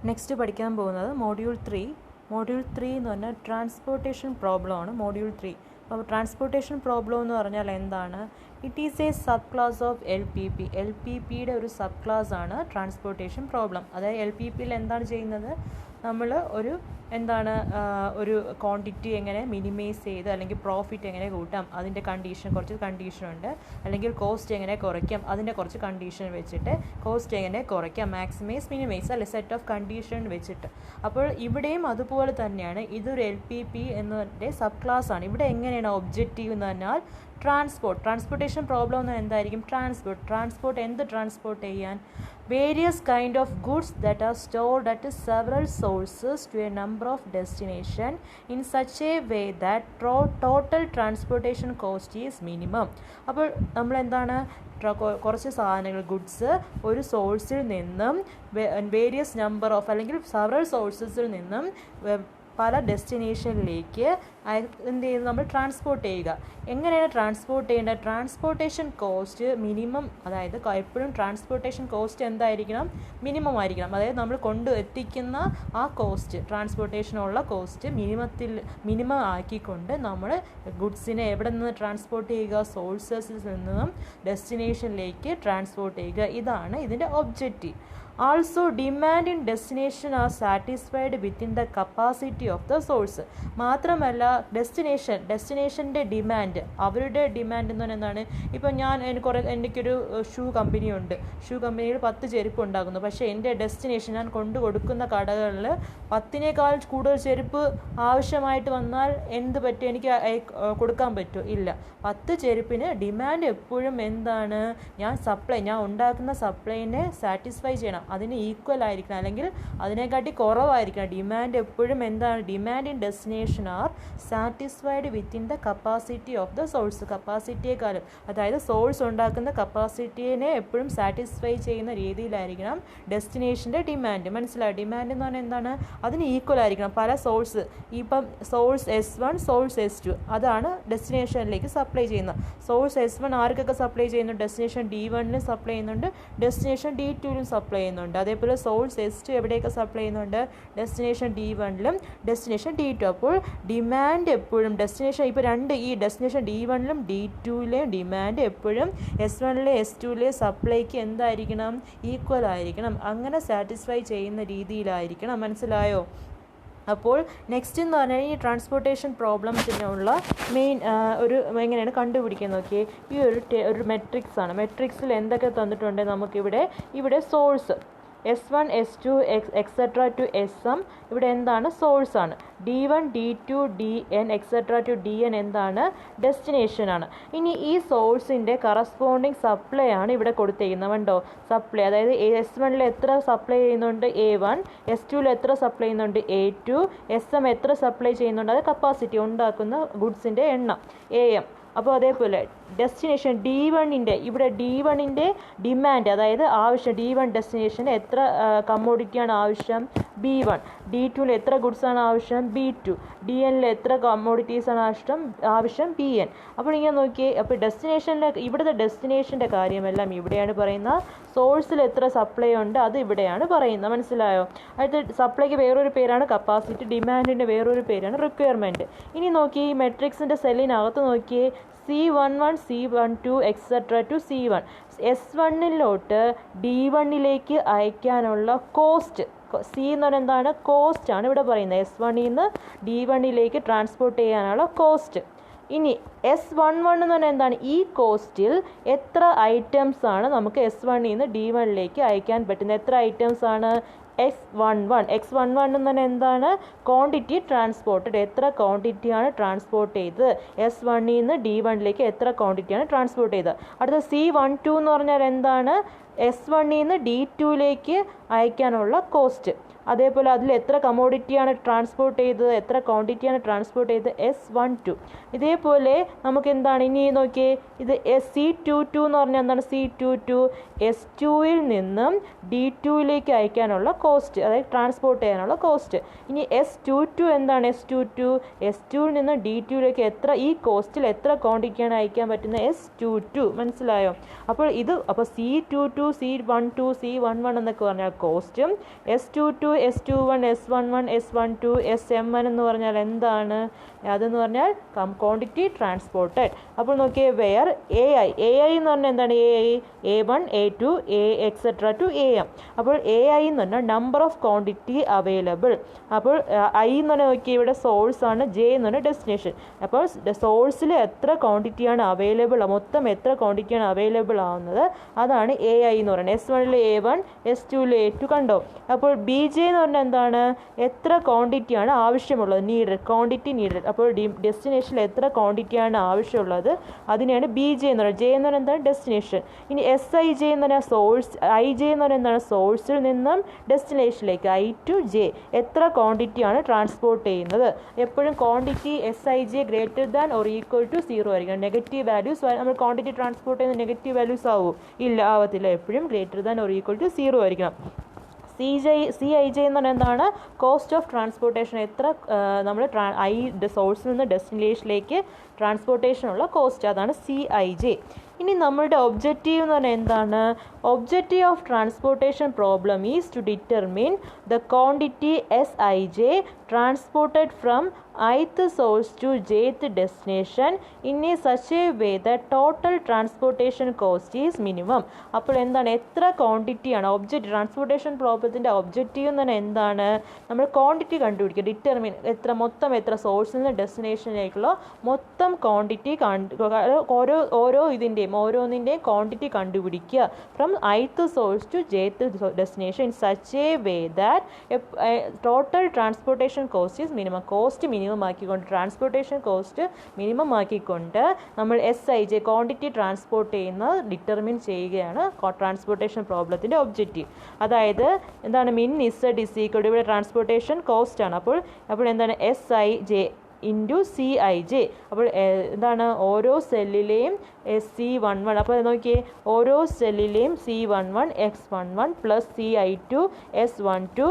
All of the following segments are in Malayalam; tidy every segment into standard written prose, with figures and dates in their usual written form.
നെക്സ്റ്റ് പഠിക്കാൻ പോകുന്നത് മൊഡ്യൂൾ 3 എന്ന് പറഞ്ഞാൽ ട്രാൻസ്പോർട്ടേഷൻ പ്രോബ്ലം ആണ്. മൊഡ്യൂൾ 3 അപ്പോൾ ട്രാൻസ്പോർട്ടേഷൻ പ്രോബ്ലം എന്ന് പറഞ്ഞാൽ എന്താണ്? It is A sub class of L P പിയുടെ ഒരു സബ് ക്ലാസ് ആണ് ട്രാൻസ്പോർട്ടേഷൻ പ്രോബ്ലം. അതായത് എൽ പി പിയിൽ എന്താണ് ചെയ്യുന്നത്? നമ്മൾ ഒരു ക്വാണ്ടിറ്റി എങ്ങനെ മിനിമൈസ് ചെയ്ത് അല്ലെങ്കിൽ പ്രോഫിറ്റ് എങ്ങനെ കൂട്ടാം, അതിൻ്റെ കുറച്ച് കണ്ടീഷനുണ്ട്. അല്ലെങ്കിൽ കോസ്റ്റ് എങ്ങനെ കുറയ്ക്കാം, അതിൻ്റെ കുറച്ച് കണ്ടീഷൻ വെച്ചിട്ട് കോസ്റ്റ് എങ്ങനെ കുറയ്ക്കാം, മാക്സിമൈസ് മിനിമൈസ് അല്ലെ, സെറ്റ് ഓഫ് കണ്ടീഷൻ വെച്ചിട്ട്. അപ്പോൾ ഇവിടെയും അതുപോലെ തന്നെയാണ്. ഇതൊരു എൽ പി പി എന്നതിൻ്റെ സബ് ക്ലാസ് ആണ്. ഇവിടെ എങ്ങനെയാണ് ഒബ്ജക്റ്റീവ് എന്ന് പറഞ്ഞാൽ ട്രാൻസ്പോർട്ടേഷൻ പ്രോബ്ലം എന്ന് എന്തായിരിക്കും? ട്രാൻസ്പോർട്ട് ട്രാൻസ്പോർട്ട് ചെയ്യാൻ various kind of goods that are stored at several sources to a number of destination in such a way that total transportation cost is minimum. അപ്പോൾ നമ്മൾ എന്താണ്, കുറച്ച് സാധനങ്ങൾ ഗുഡ്സ് ഒരു സോഴ്സിൽ നിന്നും വേരിയസ് നമ്പർ ഓഫ് അല്ലെങ്കിൽ സെവറൽ സോഴ്സസിൽ നിന്നും പല ഡെസ്റ്റിനേഷനിലേക്ക് എന്ത് ചെയ്യുന്നു? നമ്മൾ ട്രാൻസ്പോർട്ട് ചെയ്യുക. എങ്ങനെയാണ് ട്രാൻസ്പോർട്ട് ചെയ്യേണ്ടത്? ട്രാൻസ്പോർട്ടേഷൻ കോസ്റ്റ് മിനിമം, അതായത് എപ്പോഴും ട്രാൻസ്പോർട്ടേഷൻ കോസ്റ്റ് എന്തായിരിക്കണം? മിനിമം ആയിരിക്കണം. അതായത് നമ്മൾ എത്തിക്കുന്ന ആ കോസ്റ്റ്, ട്രാൻസ്പോർട്ടേഷനുള്ള കോസ്റ്റ് മിനിമം ആക്കിക്കൊണ്ട് നമ്മൾ ഗുഡ്സിനെ എവിടെ നിന്ന് ട്രാൻസ്പോർട്ട് ചെയ്യുക? സോഴ്സസിൽ നിന്നും ഡെസ്റ്റിനേഷനിലേക്ക് ട്രാൻസ്പോർട്ട് ചെയ്യുക. ഇതാണ് ഇതിൻ്റെ objective. Also, demand in destination are satisfied within the capacity of the source. മാത്രമല്ല ഡെസ്റ്റിനേഷൻ്റെ ഡിമാൻഡ്, അവരുടെ ഡിമാൻഡ് എന്ന് പറഞ്ഞാൽ എന്താണ്? ഇപ്പം എനിക്കൊരു ഷൂ കമ്പനിയുണ്ട്. ഷൂ കമ്പനിയിൽ 10 ചെരുപ്പ് ഉണ്ടാക്കുന്നു. പക്ഷേ എൻ്റെ ഡെസ്റ്റിനേഷൻ, ഞാൻ കൊടുക്കുന്ന കടകളിൽ 10നേക്കാൾ കൂടുതൽ ചെരുപ്പ് ആവശ്യമായിട്ട് വന്നാൽ എന്ത് പറ്റും? എനിക്ക് കൊടുക്കാൻ പറ്റുമോ? ഇല്ല. 10 ചെരുപ്പിന് ഡിമാൻഡ് എപ്പോഴും എന്താണ്? ഞാൻ ഉണ്ടാക്കുന്ന സപ്ലൈനെ സാറ്റിസ്ഫൈ ചെയ്യണം. അതിന് ഈക്വൽ ആയിരിക്കണം, അല്ലെങ്കിൽ അതിനെക്കാട്ടി കുറവായിരിക്കണം. ഡിമാൻഡ് എപ്പോഴും എന്താണ്? Demand in destination are satisfied within the capacity of the source. കപ്പാസിറ്റിയെക്കാളും, അതായത് സോഴ്സ് ഉണ്ടാക്കുന്ന കപ്പാസിറ്റിയെ എപ്പോഴും സാറ്റിസ്ഫൈ ചെയ്യുന്ന രീതിയിലായിരിക്കണം ഡെസ്റ്റിനേഷൻ്റെ ഡിമാൻഡ്. മനസ്സിലായി? ഡിമാൻഡ് എന്ന് പറഞ്ഞാൽ എന്താണ്? അതിന് ഈക്വൽ ആയിരിക്കണം. പല സോഴ്സ്, ഇപ്പം സോഴ്സ് S1, സോഴ്സ് S2, അതാണ് ഡെസ്റ്റിനേഷനിലേക്ക് സപ്ലൈ ചെയ്യുന്നത്. സോഴ്സ് S1 ആർക്കൊക്കെ സപ്ലൈ ചെയ്യുന്നു? ഡെസ്റ്റിനേഷൻ D1ലും സപ്ലൈ ചെയ്യുന്നുണ്ട്, ഡെസ്റ്റിനേഷൻ D2ലും സപ്ലൈ ചെയ്യുന്നുണ്ട്. അതേപോലെ സോഴ്സ് S2 എവിടെയൊക്കെ സപ്ലൈ ചെയ്യുന്നുണ്ട്? ഡെസ്റ്റിനേഷൻ D1ലും ഡെസ്റ്റിനേഷൻ D2. അപ്പോൾ ഡിമാൻഡ് എപ്പോഴും ഈ ഡെസ്റ്റിനേഷൻ D1ലും D2ലെയും ഡിമാൻഡ് എപ്പോഴും S1ലെ S2ലെ സപ്ലൈക്ക് എന്തായിരിക്കണം? ഈക്വൽ ആയിരിക്കണം. അങ്ങനെ സാറ്റിസ്ഫൈ ചെയ്യുന്ന രീതിയിലായിരിക്കണം. മനസ്സിലായോ? അപ്പോൾ നെക്സ്റ്റ് എന്ന് പറഞ്ഞാൽ ഈ ട്രാൻസ്പോർട്ടേഷൻ പ്രോബ്ലംസിനുള്ള മെയിൻ എങ്ങനെയാണ് കണ്ടുപിടിക്കുന്നത് നോക്കിയേ. ഈ ഒരു മെട്രിക്സ് ആണ്. മെട്രിക്സിൽ എന്തൊക്കെ തന്നിട്ടുണ്ട് നമുക്കിവിടെ source S1, S2 etcetera to SM ഇവിടെ എന്താണ്? സോഴ്സാണ്. D1, D2, DN etcetera to DN എന്താണ്? ഡെസ്റ്റിനേഷനാണ്. ഇനി ഈ സോഴ്സിൻ്റെ കറസ്പോണ്ടിങ് സപ്ലൈ ആണ് ഇവിടെ കൊടുത്തിരിക്കുന്നത്. കണ്ടോ? സപ്ലൈ, അതായത് S1ൽ എത്ര സപ്ലൈ ചെയ്യുന്നുണ്ട്? A1. S2ൽ എത്ര സപ്ലൈ ചെയ്യുന്നുണ്ട്? A2. SM എത്ര സപ്ലൈ ചെയ്യുന്നുണ്ട്? അത് കപ്പാസിറ്റി, ഉണ്ടാക്കുന്ന ഗുഡ്സിൻ്റെ എണ്ണം, AM. അപ്പോൾ അതേപോലെ ഡെസ്റ്റിനേഷൻ D1ൻ്റെ ഡിമാൻഡ്, അതായത് ആവശ്യം, D1 ഡെസ്റ്റിനേഷന് എത്ര കമ്മോഡിറ്റിയാണ് ആവശ്യം? B1. D2ൽ എത്ര ഗുഡ്സാണ് ആവശ്യം? B2. DNൽ എത്ര കമ്മോഡിറ്റീസാണ് ആവശ്യം? BN. അപ്പോൾ ഇങ്ങനെ നോക്കിയേ. അപ്പോൾ ഇവിടുത്തെ ഡെസ്റ്റിനേഷൻ്റെ കാര്യമെല്ലാം ഇവിടെയാണ് പറയുന്നത്. സോഴ്സിൽ എത്ര സപ്ലൈ ഉണ്ട് അത് ഇവിടെയാണ് പറയുന്നത്. മനസ്സിലായോ? അടുത്ത സപ്ലൈക്ക് വേറൊരു പേരാണ് കപ്പാസിറ്റി, ഡിമാൻഡിൻ്റെ വേറൊരു പേരാണ് റിക്വയർമെൻറ്റ്. ഇനി നോക്കി ഈ മെട്രിക്സിൻ്റെ സെല്ലിനകത്ത് നോക്കിയേ. C11, C12 etcetera to C1. S1ലോട്ട് D1ലേക്ക് അയക്കാനുള്ള കോസ്റ്റ്, C എന്ന് പറഞ്ഞാൽ എന്താണ്? കോസ്റ്റ് ആണ് ഇവിടെ പറയുന്നത്. S1ൽ നിന്ന് D1ലേക്ക് ട്രാൻസ്പോർട്ട് ചെയ്യാനുള്ള കോസ്റ്റ്. ഇനി S11 എന്ന് പറഞ്ഞാൽ എന്താണ്? ഈ കോസ്റ്റിൽ എത്ര ഐറ്റംസ് ആണ് നമുക്ക് S1ൽ നിന്ന് D1ലേക്ക് അയക്കാൻ പറ്റുന്നത്? എത്ര ഐറ്റംസ് ആണ്? X11 എന്ന് പറഞ്ഞാൽ എന്താണ്? Quantity transported. എത്ര ക്വാണ്ടിറ്റിയാണ് ട്രാൻസ്പോർട്ട് ചെയ്തത്? S1ൽ നിന്ന് D1ലേക്ക് എത്ര ക്വാണ്ടിറ്റിയാണ് ട്രാൻസ്പോർട്ട് ചെയ്തത്? അടുത്ത C12 എന്ന് പറഞ്ഞാൽ എന്താണ്? S1ൽ നിന്ന് D2ലേക്ക് അയക്കാനുള്ള കോസ്റ്റ്. അതേപോലെ അതിൽ എത്ര കമ്മോഡിറ്റിയാണ് ട്രാൻസ്പോർട്ട് ചെയ്തത്? എത്ര ക്വാണ്ടിറ്റിയാണ് ട്രാൻസ്പോർട്ട് ചെയ്തത്? S12. ഇതേപോലെ നമുക്ക് എന്താണ്? ഇനി നോക്കിയേ. ഇത് C22 എന്ന് പറഞ്ഞാൽ എന്താണ്? C22 S2ൽ നിന്നും D2ലേക്ക് അയക്കാനുള്ള കോസ്റ്റ്, അതായത് ട്രാൻസ്പോർട്ട് ചെയ്യാനുള്ള കോസ്റ്റ്. ഇനി S22 എന്താണ്? S2ൽ നിന്ന് D2ലേക്ക് ഈ കോസ്റ്റിൽ എത്ര ക്വാണ്ടിറ്റിയാണ് അയക്കാൻ പറ്റുന്നത്? S22. മനസ്സിലായോ? അപ്പോൾ C22, C12, C11 എന്നൊക്കെ പറഞ്ഞാൽ കോസ്റ്റും, S22, S21, S11, S12, SM1 എന്ന് പറഞ്ഞാൽ എന്താണ്? അതെന്ന് പറഞ്ഞാൽ ക്വാണ്ടിറ്റി ട്രാൻസ്പോർട്ടഡ്. അപ്പോൾ നോക്കിയേ, വെയർ AI എന്ന് പറഞ്ഞാൽ എന്താണ്? A1, A2, etc. to AM. അപ്പോൾ AI എന്ന് പറഞ്ഞാൽ നമ്പർ ഓഫ് ക്വാണ്ടിറ്റി അവൈലബിൾ. അപ്പോൾ I എന്ന് പറഞ്ഞാൽ നോക്കിയാൽ ഇവിടെ സോഴ്സ് ആണ്, J എന്ന് പറഞ്ഞാൽ ഡെസ്റ്റിനേഷൻ. അപ്പോൾ സോഴ്സിൽ എത്ര ക്വാണ്ടിറ്റിയാണ് അവൈലബിൾ, മൊത്തം എത്ര ക്വാണ്ടിറ്റിയാണ് അവൈലബിൾ ആവുന്നത്, അതാണ് AI എന്ന് പറയുന്നത്. S1 A1, S2 A2 കണ്ടോ. അപ്പോൾ BJ എന്ന് പറഞ്ഞാൽ എന്താണ്? എത്ര ക്വാണ്ടിറ്റിയാണ് ആവശ്യമുള്ളത്, നീഡഡ്, ക്വാണ്ടിറ്റി നീഡഡ്. അപ്പോൾ ഡെസ്റ്റിനേഷനിൽ എത്ര ക്വാണ്ടിറ്റിയാണ് ആവശ്യമുള്ളത്, അതിനെയാണ് BJ എന്ന് പറയുന്നത്. J എന്ന് പറഞ്ഞാൽ എന്താണ്? ഡെസ്റ്റിനേഷൻ. ഇനി SIJ എന്ന് പറഞ്ഞാൽ സോഴ്സ്, IJ എന്ന് പറഞ്ഞാൽ എന്താണ്? സോഴ്സിൽ നിന്നും ഡെസ്റ്റിനേഷനിലേക്ക് I to J എത്ര ക്വാണ്ടിറ്റിയാണ് ട്രാൻസ്പോർട്ട് ചെയ്യുന്നത്. എപ്പോഴും quantity SIJ greater than or equal to 0 ആയിരിക്കണം. നെഗറ്റീവ് വാല്യൂസ് നമ്മൾ ക്വാണ്ടിറ്റി ട്രാൻസ്പോർട്ട് ചെയ്യുന്ന നെഗറ്റീവ് വാല്യൂസ് ആവും? ഇല്ല, ആവത്തില്ല. എപ്പോഴും greater than or equal to 0 ആയിരിക്കണം. CIJ എന്ന് പറഞ്ഞാൽ എന്താണ്? Cost of transportation. എത്ര നമ്മൾ സോഴ്സിൽ നിന്ന് ഡെസ്റ്റിനേഷനിലേക്ക് ട്രാൻസ്പോർട്ടേഷനുള്ള കോസ്റ്റ്, അതാണ് CIJ. ഇനി നമ്മളുടെ ഒബ്ജക്റ്റീവ് എന്ന് പറഞ്ഞാൽ എന്താണ്? Objective of transportation problem is to determine the quantity SIJ transported from ith source to jth destination in a such a way that total transportation cost is minimum. അപ്പോൾ എന്താണ്? എത്ര ക്വാണ്ടിറ്റിയാണ് ഒബ്ജക്റ്റ് ട്രാൻസ്പോർട്ടേഷൻ പ്രോബ്ലത്തിൻ്റെ ഒബ്ജക്റ്റീവ് എന്ന് പറഞ്ഞാൽ എന്താണ്? നമ്മൾ ക്വാണ്ടിറ്റി കണ്ടുപിടിക്കുക, ഡിറ്റർമിൻ മൊത്തം എത്ര സോഴ്സിൽ നിന്ന് ഡെസ്റ്റിനേഷനിലേക്കുള്ള മൊത്തം ക്വാണ്ടിറ്റി ഓരോന്നിൻ്റെയും ക്വാണ്ടിറ്റി കണ്ടുപിടിക്കുക from ith source to jth destination in such a way that total transportation cost is minimum. Cost minimum ആക്കിക്കൊണ്ട്, ട്രാൻസ്പോർട്ടേഷൻ കോസ്റ്റ് മിനിമം ആക്കിക്കൊണ്ട് നമ്മൾ SIJ ക്വാണ്ടിറ്റി ട്രാൻസ്പോർട്ട് ചെയ്യുന്നത് ഡിറ്റർമിൻ ചെയ്യുകയാണ് ട്രാൻസ്പോർട്ടേഷൻ പ്രോബ്ലത്തിൻ്റെ ഒബ്ജക്റ്റീവ്. അതായത് എന്താണ്? Min Z is equal to, ഇവിടെ ട്രാൻസ്പോർട്ടേഷൻ കോസ്റ്റ് ആണ്. അപ്പോൾ എന്താണ്? SIJ into CIJ. അപ്പോൾ എന്താണ്? ഓരോ സെല്ലിലെയും C11. അപ്പോൾ നോക്കിയേ, ഓരോ സെല്ലിലെയും C11, X11 plus CI2, S12,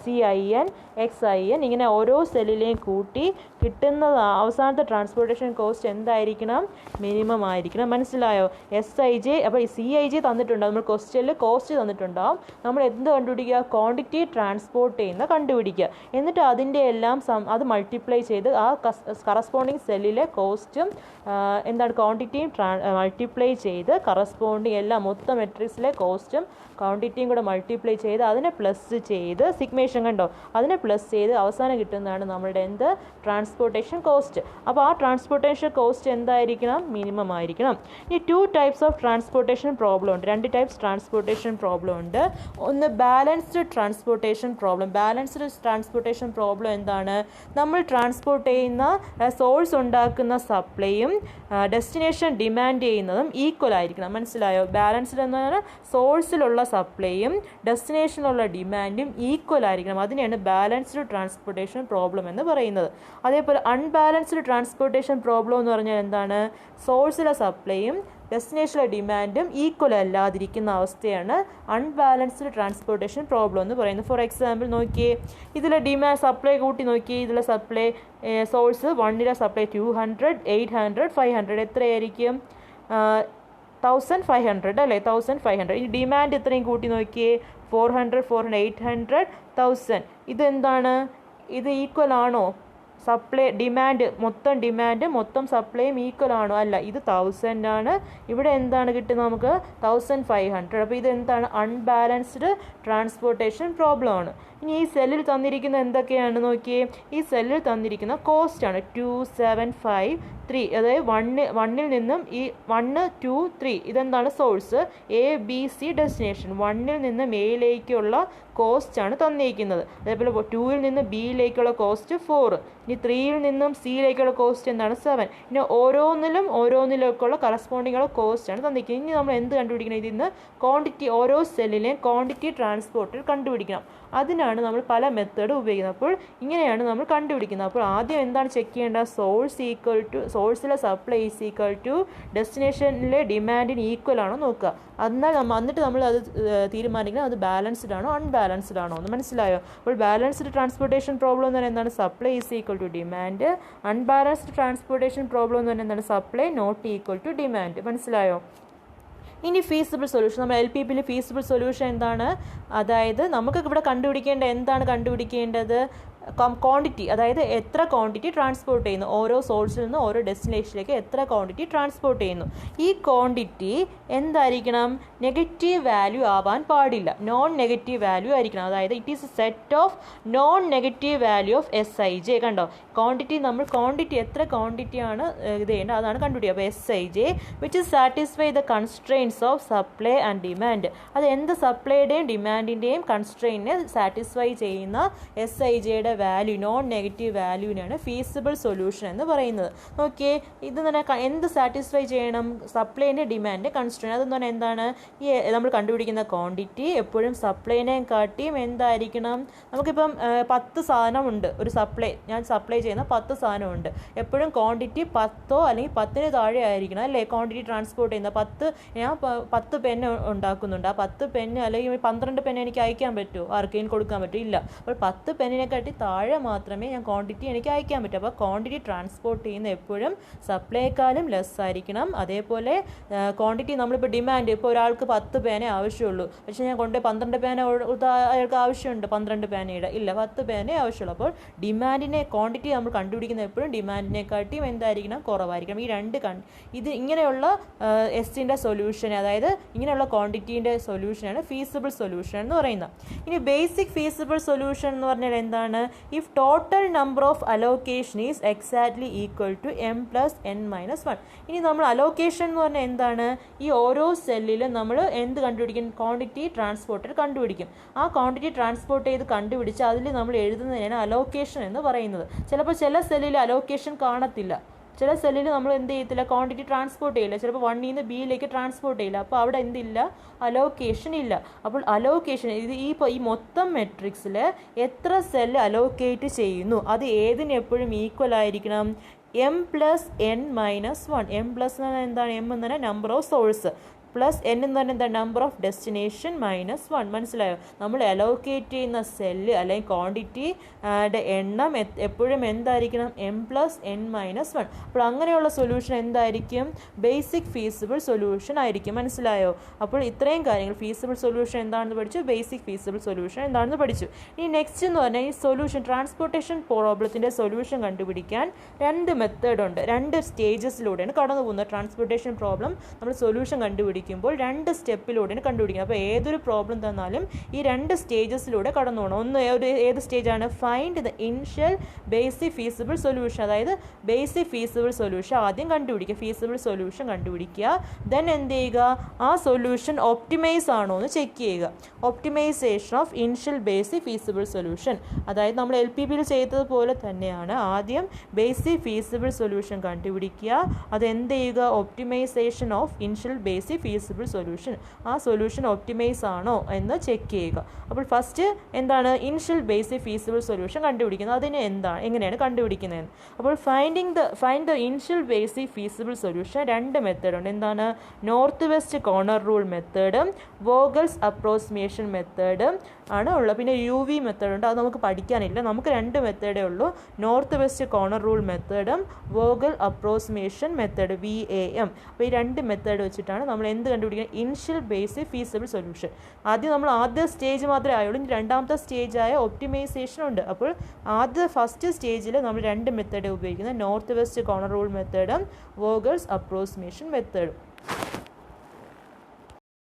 CIN, XIN, ഇങ്ങനെ ഓരോ സെല്ലിലെയും കൂട്ടി കിട്ടുന്നത് അവസാനത്തെ ട്രാൻസ്പോർട്ടേഷൻ കോസ്റ്റ് എന്തായിരിക്കണം? മിനിമം ആയിരിക്കണം. മനസ്സിലായോ? SIJ. അപ്പോൾ CIJ തന്നിട്ടുണ്ട്, നമ്മൾ ക്വസ്റ്റ്യനിൽ കോസ്റ്റ് തന്നിട്ടുണ്ടാവും. നമ്മൾ എന്ത് കണ്ടുപിടിക്കുക? ക്വാണ്ടിറ്റി ട്രാൻസ്പോർട്ട് ചെയ്യുന്ന കണ്ടുപിടിക്കുക. എന്നിട്ട് അതിൻ്റെ എല്ലാം അത് മൾട്ടിപ്ലൈ ചെയ്ത് ആ കറസ്പോണ്ടിങ് സെല്ലിലെ കോസ്റ്റും എന്താണ് ക്വാണ്ടിറ്റിയും മൾട്ടിപ്ലൈ ചെയ്ത് കറസ്പോണ്ടിങ് എല്ലാ മൊത്തം മെട്രിക്സിലെ കോസ്റ്റും ക്വാണ്ടിറ്റിയും കൂടെ മൾട്ടിപ്ലൈ ചെയ്ത് അതിനെ പ്ലസ് ചെയ്ത് സിഗ്മേഷൻ കണ്ടോ, അതിനെ പ്ലസ് ചെയ്ത് അവസാനം കിട്ടുന്നതാണ് നമ്മളുടെ എന്ത്? Transportation cost. അപ്പോൾ ആ ട്രാൻസ്പോർട്ടേഷൻ കോസ്റ്റ് എന്തായിരിക്കണം? മിനിമം ആയിരിക്കണം. ഇനി 2 ടൈപ്സ് ഓഫ് ട്രാൻസ്പോർട്ടേഷൻ പ്രോബ്ലം ഉണ്ട്. 2 ടൈപ്സ് ട്രാൻസ്പോർട്ടേഷൻ പ്രോബ്ലം ഉണ്ട്. ഒന്ന് balanced transportation problem. Balanced transportation problem എന്താണ്? നമ്മൾ ട്രാൻസ്പോർട്ട് ചെയ്യുന്ന സോഴ്സ് ഉണ്ടാക്കുന്ന സപ്ലൈയും ഡെസ്റ്റിനേഷൻ ഡിമാൻഡ് ചെയ്യുന്നതും ഈക്വൽ ആയിരിക്കണം. മനസ്സിലായോ? ബാലൻസ്ഡ് എന്ന് പറഞ്ഞാൽ സോഴ്സിലുള്ള സപ്ലൈയും ഡെസ്റ്റിനേഷനിലുള്ള ഡിമാൻഡും ഈക്വൽ ആയിരിക്കണം. അതിനെയാണ് ബാലൻസ്ഡ് ട്രാൻസ്പോർട്ടേഷൻ പ്രോബ്ലം എന്ന് പറയുന്നത്. അതേപോലെ അൺബാലൻസ്ഡ് ട്രാൻസ്പോർട്ടേഷൻ പ്രോബ്ലം എന്ന് പറഞ്ഞാൽ എന്താണ്? സോഴ്സിലെ സപ്ലൈയും ഡെസ്റ്റിനേഷനിലെ ഡിമാൻഡും ഈക്വൽ അല്ലാതിരിക്കുന്ന അവസ്ഥയാണ് അൺബാലൻസ്ഡ് ട്രാൻസ്പോർട്ടേഷൻ പ്രോബ്ലം എന്ന് പറയുന്നത്. ഫോർ എക്സാമ്പിൾ നോക്കിയേ, ഇതിലെ ഡിമാൻഡ് സപ്ലൈ കൂട്ടി നോക്കിയേ, ഇതിലെ സപ്ലൈ സോഴ്സ് 1ലെ സപ്ലൈ 200, 800, 500 എത്രയായിരിക്കും? 1500 അല്ലേ? 1500. ഈ ഡിമാൻഡ് ഇത്രയും കൂട്ടി നോക്കിയേ, 400, 800, 1000. ഇതെന്താണ്? ഇത് ഈക്വൽ ആണോ? സപ്ലൈ ഡിമാൻഡ് മൊത്തം സപ്ലൈയും ഈക്വൽ ആണോ? അല്ല, ഇത് 1000 ആണ്. ഇവിടെ എന്താണ് കിട്ടുന്നത് നമുക്ക്? 1500. അപ്പോൾ ഇത് എന്താണ്? അൺബാലൻസ്ഡ് ട്രാൻസ്പോർട്ടേഷൻ പ്രോബ്ലം ആണ്. ഇനി ഈ സെല്ലിൽ തന്നിരിക്കുന്ന എന്തൊക്കെയാണ് നോക്കിയേ, ഈ സെല്ലിൽ തന്നിരിക്കുന്ന കോസ്റ്റ് ആണ് 2753. അതായത് 1ൽ നിന്നും ഈ 1, 2, 3 ഇതെന്താണ്? സോഴ്സ്. ABC destination. 1ൽ നിന്നും എയിലേക്കുള്ള കോസ്റ്റ് ആണ് തന്നിരിക്കുന്നത്. അതേപോലെ 2ൽ നിന്ന് ബിയിലേക്കുള്ള കോസ്റ്റ് 4. ഇനി 3ൽ നിന്നും സിയിലേക്കുള്ള കോസ്റ്റ് എന്താണ്? 7. ഇനി ഓരോന്നിലേക്കുള്ള കറസ്പോണ്ടിങ്ങുള്ള കോസ്റ്റ് ആണ് തന്നിരിക്കുന്നത്. ഇനി നമ്മൾ എന്ത് കണ്ടുപിടിക്കണം? ഇതിൽ നിന്ന് ക്വാണ്ടിറ്റി, ഓരോ സെല്ലിലെയും ക്വാണ്ടിറ്റി ട്രാൻസ്പോർട്ടിൽ കണ്ടുപിടിക്കണം. അതിനാണ് നമ്മൾ പല മെത്തേഡ് ഉപയോഗിക്കുന്നത്. അപ്പോൾ ഇങ്ങനെയാണ് നമ്മൾ കണ്ടുപിടിക്കുന്നത്. അപ്പോൾ ആദ്യം എന്താണ് ചെക്ക് ചെയ്യേണ്ടത്? സോഴ്സിലെ സപ്ലൈ ഈസ് ഈക്വൽ ടു ഡെസ്റ്റിനേഷനിലെ ഡിമാൻഡിന് ഈക്വൽ ആണോ നോക്കുക. എന്നിട്ട് നമ്മൾ അത് തീരുമാനിക്കണം അത് ബാലൻസ്ഡ് ആണോ അൺബാലൻസ്ഡ് ആണോ എന്ന്. മനസ്സിലായോ? അപ്പോൾ ബാലൻസ്ഡ് ട്രാൻസ്പോർട്ടേഷൻ പ്രോബ്ലം എന്ന് പറഞ്ഞാൽ എന്താണ്? Supply is equal to demand. Unbalanced transportation problem എന്ന് പറഞ്ഞാൽ എന്താണ്? Supply not equal to demand. മനസ്സിലായോ? ഇനി ഫീസിബിൾ സൊല്യൂഷൻ, നമ്മൾ LPPയിൽ ഫീസിബിൾ സൊല്യൂഷൻ എന്താണ്? അതായത് നമുക്ക് ഇവിടെ കണ്ടുപിടിക്കേണ്ടത് ക്വാണ്ടിറ്റി, അതായത് എത്ര ക്വാണ്ടിറ്റി ട്രാൻസ്പോർട്ട് ചെയ്യുന്നു, ഓരോ സോഴ്സിൽ നിന്ന് ഓരോ ഡെസ്റ്റിനേഷനിലേക്ക് എത്ര ക്വാണ്ടിറ്റി ട്രാൻസ്പോർട്ട് ചെയ്യുന്നു. ഈ ക്വാണ്ടിറ്റി എന്തായിരിക്കണം? നെഗറ്റീവ് വാല്യൂ ആവാൻ പാടില്ല, നോൺ നെഗറ്റീവ് വാല്യൂ ആയിരിക്കണം. അതായത് it is a set of non negative value of SIJ. കണ്ടോ, ക്വാണ്ടിറ്റി എത്ര ക്വാണ്ടിറ്റിയാണ് ഇത് ചെയ്യേണ്ടത് അതാണ് കണ്ടുപിടിക്കുക. അപ്പോൾ SIJ which is satisfy the constraints of supply and demand. അത് എന്ത് സപ്ലൈയുടെയും ഡിമാൻഡിൻ്റെയും കൺസ്ട്രെയിനെ സാറ്റിസ്ഫൈ ചെയ്യുന്ന SIJയുടെ വാല്യൂ, നോൺ നെഗറ്റീവ് വാല്യൂവിനാണ് ഫീസിബിൾ സൊല്യൂഷൻ എന്ന് പറയുന്നത്. ഓക്കെ, ഇത് തന്നെ എന്ത് സാറ്റിസ്ഫൈ ചെയ്യണം? സപ്ലൈൻ്റെ ഡിമാൻഡ് കൺസ്ട്രെയിൻ. അതെന്ന് പറഞ്ഞാൽ എന്താണ്? ഈ നമ്മൾ കണ്ടുപിടിക്കുന്ന ക്വാണ്ടിറ്റി എപ്പോഴും സപ്ലൈനെയും കാട്ടിയും എന്തായിരിക്കണം? നമുക്കിപ്പം 10 സാധനമുണ്ട്, ഞാൻ സപ്ലൈ ചെയ്യുന്ന 10 സാധനമുണ്ട്. എപ്പോഴും ക്വാണ്ടിറ്റി 10 അല്ലെങ്കിൽ 10ന് താഴെ ആയിരിക്കണം അല്ലേ? ക്വാണ്ടിറ്റി ട്രാൻസ്പോർട്ട് ചെയ്യുന്ന ഞാൻ 10 പെന്ന് ഉണ്ടാക്കുന്നുണ്ട്. ആ 10 പെന്ന് അല്ലെങ്കിൽ 12 പെന്ന് എനിക്ക് അയക്കാൻ പറ്റുമോ? ആർക്കെങ്കിലും കൊടുക്കാൻ പറ്റുമോ? ഇല്ല. അപ്പോൾ 10 പെന്നിനെക്കാട്ടി താഴെ മാത്രമേ ഞാൻ ക്വാണ്ടിറ്റി എനിക്ക് അയക്കാൻ പറ്റൂ. അപ്പോൾ ക്വാണ്ടിറ്റി ട്രാൻസ്പോർട്ട് ചെയ്യുന്ന എപ്പോഴും സപ്ലൈക്കാളും ലെസ് ആയിരിക്കണം. അതേപോലെ ക്വാണ്ടിറ്റി നമ്മളിപ്പോൾ ഡിമാൻഡ്, ഇപ്പോൾ ഒരാൾക്ക് 10 പേനേ ആവശ്യമുള്ളൂ, പക്ഷേ ഞാൻ കൊണ്ട് 12 പേന അയാൾക്ക് ആവശ്യമുണ്ട്, 12 പേനയുടെ ഇല്ല, 10 പേനേ ആവശ്യമുള്ളൂ. അപ്പോൾ ക്വാണ്ടിറ്റി നമ്മൾ കണ്ടുപിടിക്കുന്ന എപ്പോഴും ഡിമാൻഡിനെക്കാട്ടിയും എന്തായിരിക്കണം? കുറവായിരിക്കണം. ഈ ഇങ്ങനെയുള്ള എസിൻ്റെ സൊല്യൂഷൻ, അതായത് ഇങ്ങനെയുള്ള ക്വാണ്ടിറ്റീൻ്റെ സൊല്യൂഷനാണ് ഫീസിബിൾ സൊല്യൂഷൻ എന്ന് പറയുന്നത്. ഇനി ബേസിക് ഫീസിബിൾ സൊല്യൂഷൻ എന്ന് പറഞ്ഞാൽ എന്താണ്? If total number of allocation is exactly equal to m+n-1. ഇനി നമ്മൾ അലോക്കേഷൻ എന്ന് പറഞ്ഞാൽ എന്താണ്? ഈ ഓരോ സെല്ലിലും നമ്മൾ എന്ത് കണ്ടുപിടിക്കും? ക്വാണ്ടിറ്റി ട്രാൻസ്പോർട്ടർ കണ്ടുപിടിക്കും. ആ ക്വാണ്ടിറ്റി ട്രാൻസ്പോർട്ട് ചെയ്ത് കണ്ടുപിടിച്ച് അതിൽ നമ്മൾ എഴുതുന്നതിനാണ് അലോക്കേഷൻ എന്ന് പറയുന്നത്. ചിലപ്പോൾ ചില സെല്ലിൽ അലോക്കേഷൻ കാണത്തില്ല, ചില സെല്ലിൽ നമ്മൾ എന്ത് ചെയ്യത്തില്ല? ക്വാണ്ടിറ്റി ട്രാൻസ്പോർട്ട് ചെയ്യില്ല. ചിലപ്പോൾ 1ൽ നിന്ന് Bയിലേക്ക് ട്രാൻസ്പോർട്ട് ചെയ്യില്ല. അപ്പോൾ അവിടെ എന്തില്ല? അലോക്കേഷൻ ഇല്ല. അപ്പോൾ അലോക്കേഷൻ ഈ മൊത്തം മെട്രിക്സിൽ എത്ര സെല്ല് അലോക്കേറ്റ് ചെയ്യുന്നു അത് ഏതിന് എപ്പോഴും ഈക്വൽ ആയിരിക്കണം? m+n-1. m പ്ലസ് എന്ന് പറഞ്ഞാൽ എന്താണ്? m എന്ന് പറഞ്ഞാൽ number of swords, plus n എന്ന് പറഞ്ഞാൽ എന്താ? Number of destination -1. മനസ്സിലായോ? നമ്മൾ അലോക്കേറ്റ് ചെയ്യുന്ന സെല്ല് അല്ലെങ്കിൽ ക്വാണ്ടിറ്റിയുടെ എണ്ണം എപ്പോഴും എന്തായിരിക്കണം? m+n-1. അപ്പോൾ അങ്ങനെയുള്ള സൊല്യൂഷൻ എന്തായിരിക്കും? ബേസിക് ഫീസിബിൾ സൊല്യൂഷൻ ആയിരിക്കും. മനസ്സിലായോ? അപ്പോൾ ഇത്രയും കാര്യങ്ങൾ, ഫീസിബിൾ സൊല്യൂഷൻ എന്താണെന്ന് പഠിച്ചു, ബേസിക് ഫീസിബിൾ സൊല്യൂഷൻ എന്താണെന്ന് പഠിച്ചു. ഇനി നെക്സ്റ്റ് എന്ന് പറഞ്ഞാൽ ഈ സൊല്യൂഷൻ, ട്രാൻസ്പോർട്ടേഷൻ പ്രോബ്ലത്തിൻ്റെ സൊല്യൂഷൻ കണ്ടുപിടിക്കാൻ 2 മെത്തേഡ് ഉണ്ട്, 2 സ്റ്റേജസിലൂടെയാണ് കടന്നു പോകുന്നത്. ട്രാൻസ്പോർട്ടേഷൻ പ്രോബ്ലം നമ്മൾ സൊല്യൂഷൻ കണ്ടുപിടിക്കുമ്പോൾ 2 സ്റ്റെപ്പിലൂടെയാണ് കണ്ടുപിടിക്കുന്നത്. അപ്പോൾ ഏതൊരു പ്രോബ്ലം തന്നാലും ഈ 2 സ്റ്റേജസിലൂടെ കടന്നു പോകണം. ഒന്ന് ഏത് സ്റ്റേജാണ്? Find the initial basic feasible solution. അതായത് ബേസിക് ഫീസിബിൾ സൊല്യൂഷൻ ആദ്യം കണ്ടുപിടിക്കുക, ഫീസിബിൾ സൊല്യൂഷൻ കണ്ടുപിടിക്കുക. ദെൻ എന്ത് ചെയ്യുക? ആ സൊല്യൂഷൻ ഒപ്റ്റിമൈസ് ആണോ എന്ന് ചെക്ക് ചെയ്യുക. Optimisation of initial basic feasible solution, അതായത് നമ്മൾ LPPയിൽ ചെയ്തതുപോലെ തന്നെയാണ്. ആദ്യം ബേസിക് ഫീസിബിൾ സൊല്യൂഷൻ കണ്ടുപിടിക്കുക, അത് എന്ത് ചെയ്യുക? Optimisation of initial basic feasible solution, ആ സൊല്യൂഷൻ ഒപ്റ്റിമൈസ് ആണോ എന്ന് ചെക്ക് ചെയ്യുക. അപ്പോൾ ഫസ്റ്റ് എന്താണ്? ഇനിഷ്യൽ ബേസിക് ഫീസിബിൾ സൊല്യൂഷൻ കണ്ടുപിടിക്കുന്നത്. അതിന് എങ്ങനെയാണ് കണ്ടുപിടിക്കുന്നത്? അപ്പോൾ find the initial basic feasible solution 2 method ഉണ്ട്. എന്താണ്? നോർത്ത് വെസ്റ്റ് കോർണർ റൂൾ മെത്തേഡും വോഗൽസ് അപ്രോക്സിമേഷൻ മെത്തേഡും ആണ് ഉള്ളത്. പിന്നെ UV മെത്തേഡ് ഉണ്ട്, അത് നമുക്ക് പഠിക്കാനില്ല. നമുക്ക് 2 മെത്തേഡേ ഉള്ളൂ, നോർത്ത് വെസ്റ്റ് കോർണർ റൂൾ മെത്തേഡും വോഗൽ അപ്രോക്സിമേഷൻ മെത്തേഡ് VAM. അപ്പോൾ ഈ 2 മെത്തേഡ് വെച്ചിട്ടാണ് നമ്മൾ എന്ത് കണ്ടുപിടിക്കുന്നത്? Initial basic feasible solution. ആദ്യ സ്റ്റേജ് മാത്രമേ ആയുള്ളൂ, ഇനി രണ്ടാമത്തെ സ്റ്റേജായ ഒപ്റ്റിമൈസേഷൻ ഉണ്ട്. അപ്പോൾ ഫസ്റ്റ് സ്റ്റേജിൽ നമ്മൾ 2 മെത്തേഡ് ഉപയോഗിക്കുന്നത്, നോർത്ത് വെസ്റ്റ് കോർണർ റൂൾ മെത്തേഡും വോഗൽസ് അപ്രോക്സിമേഷൻ മെത്തേഡും.